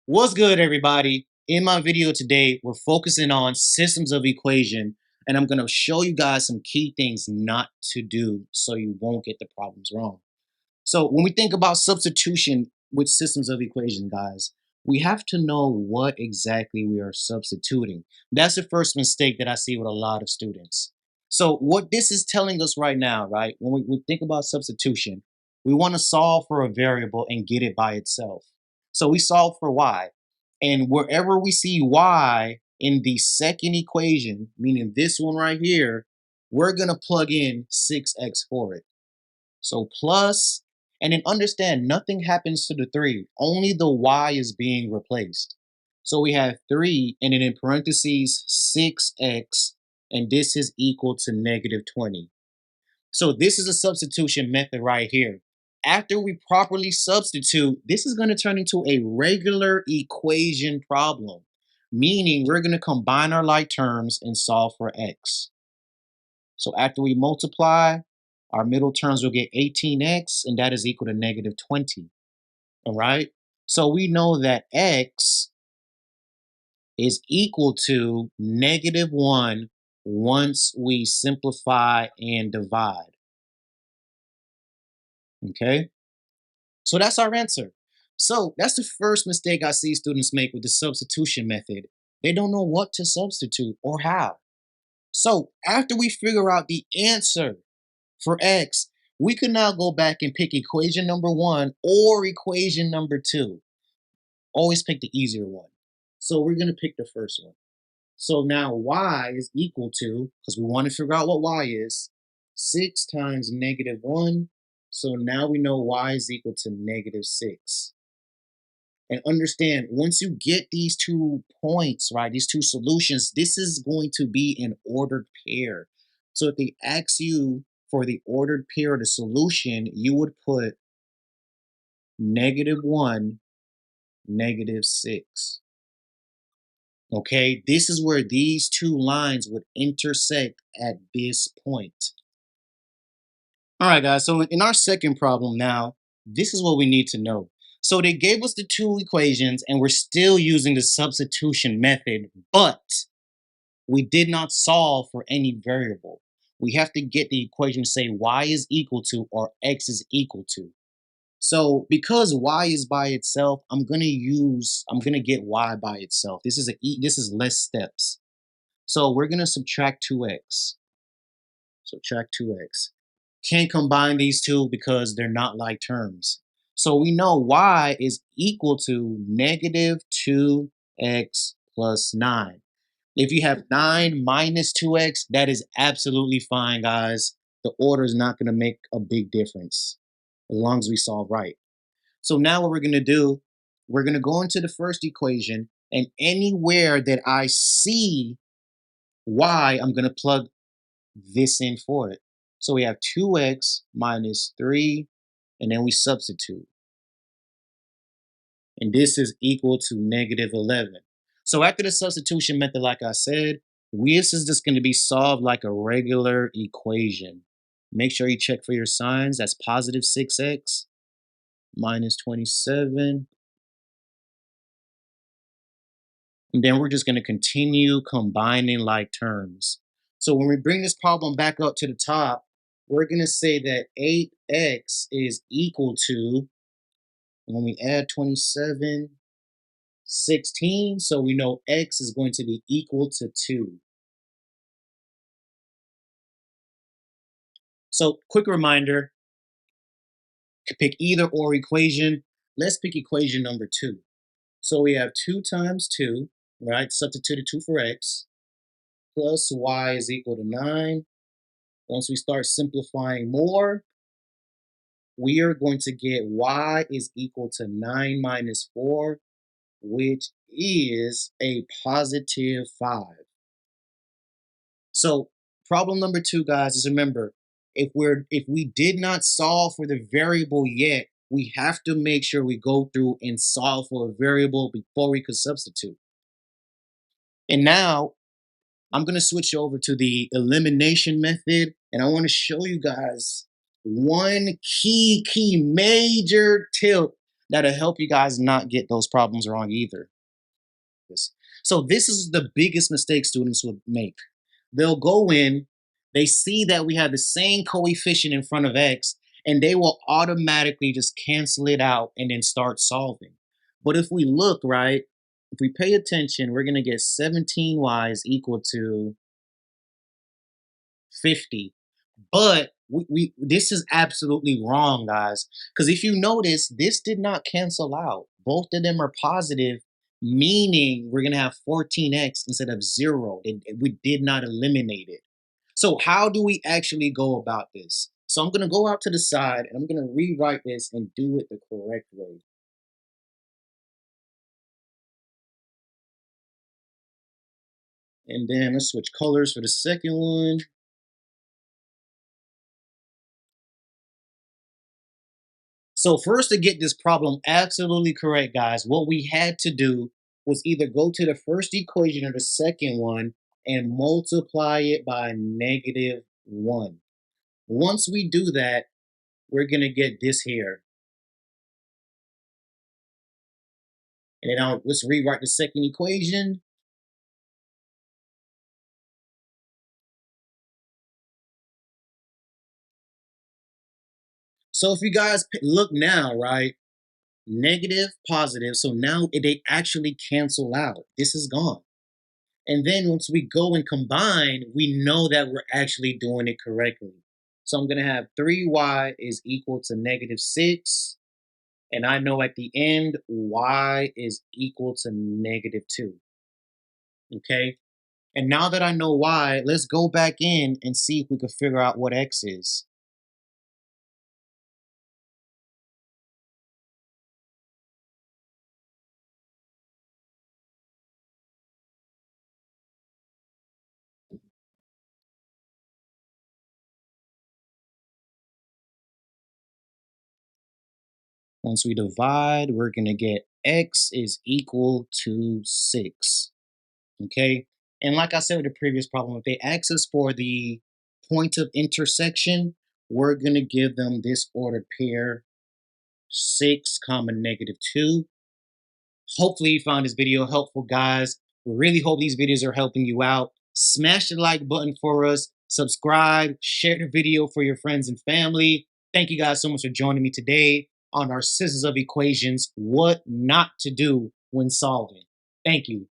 What's good, everybody? In my video today, we're focusing on systems of equation, and I'm going to show you guys some key things not to do so you won't get the problems wrong. So when we think about substitution with systems of equation, guys, we have to know what exactly we are substituting. That's the first mistake that I see with a lot of students. So what this is telling us right now, right, when we think about substitution, we want to solve for a variable and get it by itself. So we solve for y. And wherever we see y in the second equation, meaning this one right here, we're going to plug in 6x for it. So plus, and then understand nothing happens to the 3. Only the y is being replaced. So we have 3 and then in parentheses 6x, and this is equal to -20. So this is a substitution method right here. After we properly substitute, this is going to turn into a regular equation problem, meaning we're going to combine our like terms and solve for x. So after we multiply, our middle terms will get 18x, and that is equal to -20. All right? So we know that x is equal to -1 once we simplify and divide. Okay? So that's our answer. So that's the first mistake I see students make with the substitution method. They don't know what to substitute or how. So after we figure out the answer for x, we can now go back and pick equation number 1 or equation number 2. Always pick the easier one. So we're going to pick the first one. So now y is equal to, because we want to figure out what y is, 6 times -1. So now we know y is equal to -6. And understand, once you get these 2 points, right, these 2 solutions, this is going to be an ordered pair. So if they ask you for the ordered pair of the solution, you would put -1, -6. Okay, this is where these 2 lines would intersect at this point. All right, guys, so in our second problem now, this is what we need to know. So they gave us the 2 equations and we're still using the substitution method, but we did not solve for any variable. We have to get the equation to say y is equal to or x is equal to. So because y is by itself, I'm gonna get y by itself. This is less steps. So we're gonna subtract 2x. Subtract 2x. Can't combine these two because they're not like terms. So we know y is equal to -2x plus 9. If you have 9 minus 2x, that is absolutely fine, guys. The order is not going to make a big difference as long as we solve right. So now what we're going to do, we're going to go into the first equation, and anywhere that I see y, I'm going to plug this in for it. So we have 2x minus 3, and then we substitute. And this is equal to -11. So after the substitution method, like I said, this is just going to be solved like a regular equation. Make sure you check for your signs. That's positive 6x minus 27. And then we're just going to continue combining like terms. So when we bring this problem back up to the top, we're going to say that 8x is equal to, when we add 27, 16. So we know x is going to be equal to 2. So quick reminder, pick either or equation. Let's pick equation number 2. So we have 2 times 2, right? Substitute 2 for x, plus y is equal to 9. Once we start simplifying more, we are going to get y is equal to 9 minus 4, which is a positive 5. So problem number 2, guys, is remember, if we did not solve for the variable yet, we have to make sure we go through and solve for a variable before we could substitute. And now I'm going to switch over to the elimination method, and I want to show you guys one key major tip that'll help you guys not get those problems wrong either. So this is the biggest mistake students would make. They'll go in, they see that we have the same coefficient in front of x, and they will automatically just cancel it out and then start solving. But if we look, right, if we pay attention, we're going to get 17y is equal to 50. But we this is absolutely wrong, guys. Because if you notice, this did not cancel out. Both of them are positive, meaning we're gonna have 14x instead of 0. We did not eliminate it. So how do we actually go about this? So I'm gonna go out to the side and I'm gonna rewrite this and do it the correct way. And then let's switch colors for the second one. So first, to get this problem absolutely correct, guys, what we had to do was either go to the first equation or the second one and multiply it by -1. Once we do that, we're going to get this here. And then let's rewrite the second equation. So if you guys look now, right, negative, positive, so now they actually cancel out. This is gone. And then once we go and combine, we know that we're actually doing it correctly. So I'm going to have 3y is equal to -6. And I know at the end, y is equal to -2. Okay. And now that I know y, let's go back in and see if we can figure out what x is. Once we divide, we're going to get x is equal to 6. Okay. And like I said with the previous problem, if they ask us for the point of intersection, we're going to give them this ordered pair, 6 comma -2. Hopefully you found this video helpful, guys. We really hope these videos are helping you out. Smash the like button for us, subscribe, share the video for your friends and family. Thank you guys so much for joining me today on our Scissors of Equations, what not to do when solving. Thank you.